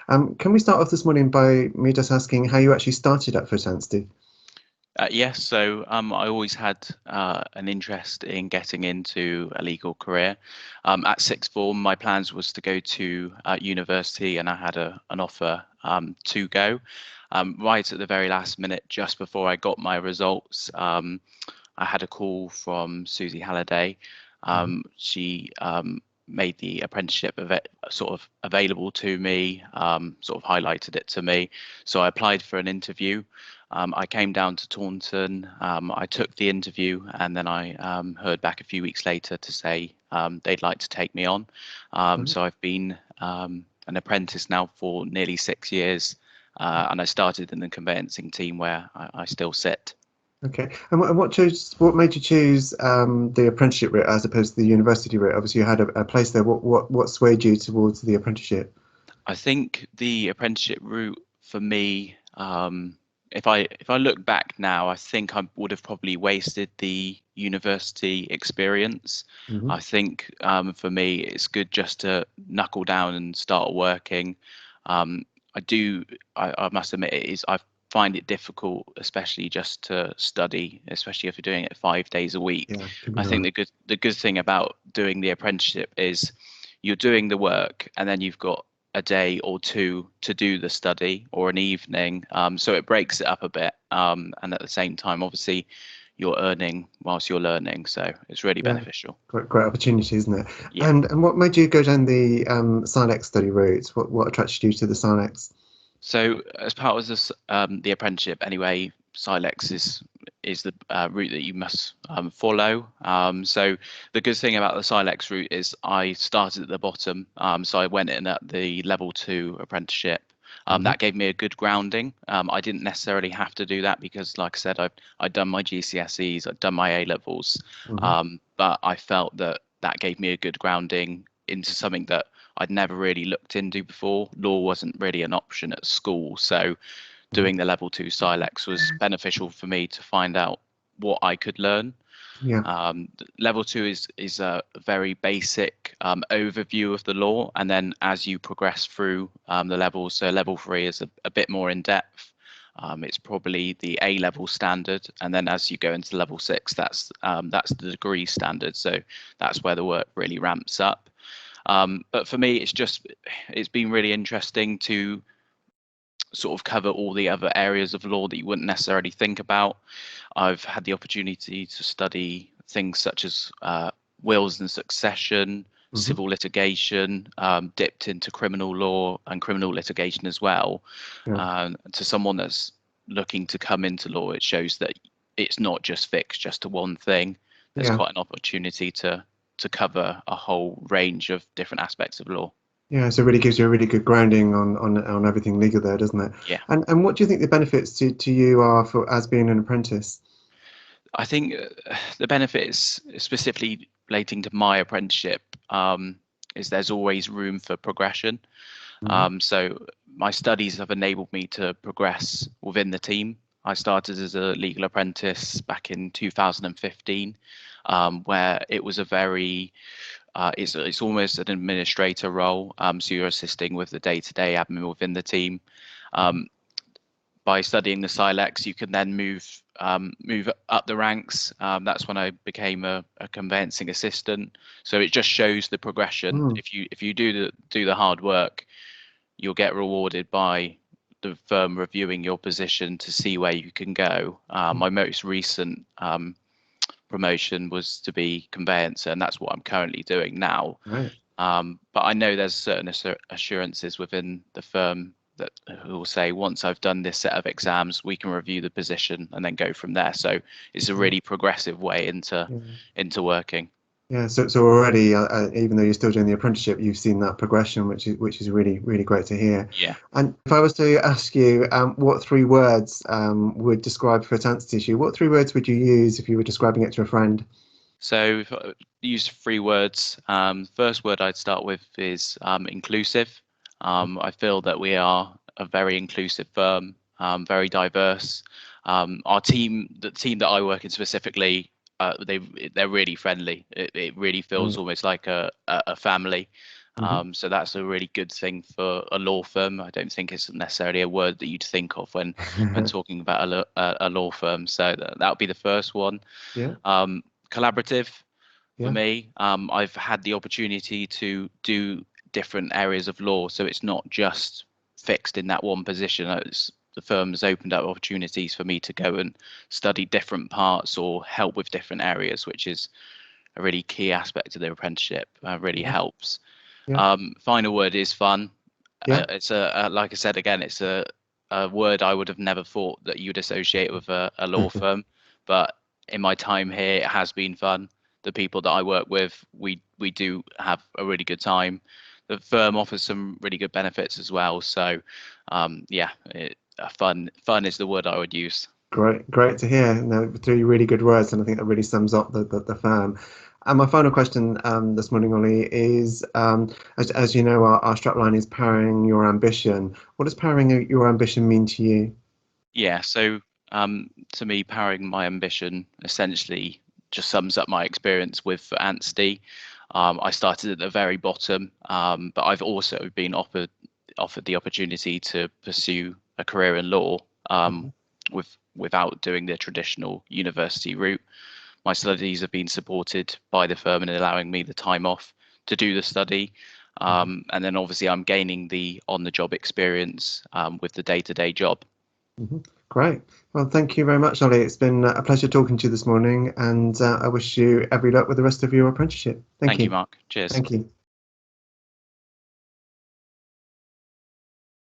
Can we start off this morning by me just asking how you actually started at Fertility? Yes, so I always had an interest in getting into a legal career. At sixth form, my plans was to go to university, and I had an offer to go. Right at the very last minute, just before I got my results, I had a call from Susie Halliday. Mhm. She made the apprenticeship sort of available to me, sort of highlighted it to me. So I applied for an interview. I came down to Taunton. I took the interview, and then I heard back a few weeks later to say they'd like to take me on. Right. So I've been an apprentice now for nearly 6 years, and I started in the conveyancing team where I still sit. Okay. And what made you choose the apprenticeship route as opposed to the university route? Obviously, you had a place there. What swayed you towards the apprenticeship? I think the apprenticeship route for me, if I look back now, I think I would have probably wasted the university experience. Hmm. I think for me, it's good just to knuckle down and start working. Um, I do, I must admit, I find it difficult, especially just to study, especially if you're doing it 5 days a week. Yeah, can be I think hard. the good thing about doing the apprenticeship is you're doing the work, and then you've got a day or two to do the study, or an evening. So it breaks it up a bit. And at the same time, obviously, you're earning whilst you're learning. So it's really Yeah, beneficial. great opportunity, isn't it? Yeah. And what made you go down the SILEX study route? What attracted you to the SILEX? So as part of this, the apprenticeship anyway, SILEX is the route that you must follow. So the good thing about the SILEX route is I started at the bottom, so I went in at the level 2 apprenticeship. Hmm. That gave me a good grounding. I didn't necessarily have to do that because, like I said, I'd done my GCSEs, I'd done my A levels, Hmm. but I felt that that gave me a good grounding into something that I'd never really looked into before. Law wasn't really an option at school, so doing the level 2 SILEX was beneficial for me to find out what I could learn. Yeah, Level 2 is a very basic overview of the law, and then as you progress through the levels, so level 3 is a bit more in depth. It's probably the A level standard, and then as you go into level 6, that's the degree standard. So that's where the work really ramps up. But for me, it's been really interesting to sort of cover all the other areas of law that you wouldn't necessarily think about. I've had the opportunity to study things such as wills and succession, hmm, civil litigation, dipped into criminal law and criminal litigation as well. yeah, To someone that's looking to come into law, it shows that it's not just fixed just to one thing. There's yeah. quite an opportunity to cover a whole range of different aspects of law. Yeah, so it really gives you a really good grounding on everything legal there, doesn't it? Yeah. And what do you think the benefits to you are for as being an apprentice? I think the benefits, specifically relating to my apprenticeship, is there's always room for progression. Hmm. So my studies have enabled me to progress within the team. I started as a legal apprentice back in 2015, where it was a very it's almost an administrator role. So you're assisting with the day-to-day admin within the team. Um, by studying the SILEX, you can then move up the ranks. That's when I became a conveyancing assistant. So it just shows the progression. Mm, If you do the hard work, you'll get rewarded by the firm reviewing your position to see where you can go. My most recent promotion was to be conveyancer, and that's what I'm currently doing now. right. But I know there's certain assurances within the firm that who will say, once I've done this set of exams, we can review the position and then go from there. So it's a Yeah, really progressive way yeah. into working. Yeah, so already, even though you're still doing the apprenticeship, you've seen that progression, which is really great to hear. Yeah. And if I was to ask you, what three words would describe fertility tissue, what three words would you use if you were describing it to a friend? So if I use 3 words, first word I'd start with is inclusive. I feel that we are a very inclusive firm, very diverse. The team that I work in specifically, they're really friendly. It really feels Right. almost like a family. So that's a really good thing for a law firm. I don't think it's necessarily a word that you'd think of when talking about a law firm. So that would be the first one. Yeah, Collaborative for yeah. me. I've had the opportunity to do different areas of law, so it's not just fixed in that one position. The firm has opened up opportunities for me to go and study different parts or help with different areas, which is a really key aspect of the apprenticeship. Really Yeah, helps. yeah, Final word is fun. yeah. It's like I said again, it's a word I would have never thought that you'd associate with a law firm, but in my time here, it has been fun. The people that I work with, we do have a really good time. The firm offers some really good benefits as well. So, yeah, fun is the word I would use. Great to hear. No, three really good words, and I think that really sums up the firm. And my final question this morning, Ollie, is as you know, our strapline is powering your ambition. What does powering your ambition mean to you? Yeah, so to me, powering my ambition essentially just sums up my experience with Anstey. I started at the very bottom, but I've also been offered the opportunity to pursue a career in law without doing the traditional university route. My studies have been supported by the firm in allowing me the time off to do the study. And then obviously I'm gaining the on-the-job experience with the day-to-day job. Great. Well, thank you very much, Ollie. It's been a pleasure talking to you this morning, and I wish you every luck with the rest of your apprenticeship. Thank Thank you, you. Mark. Cheers. Thank you.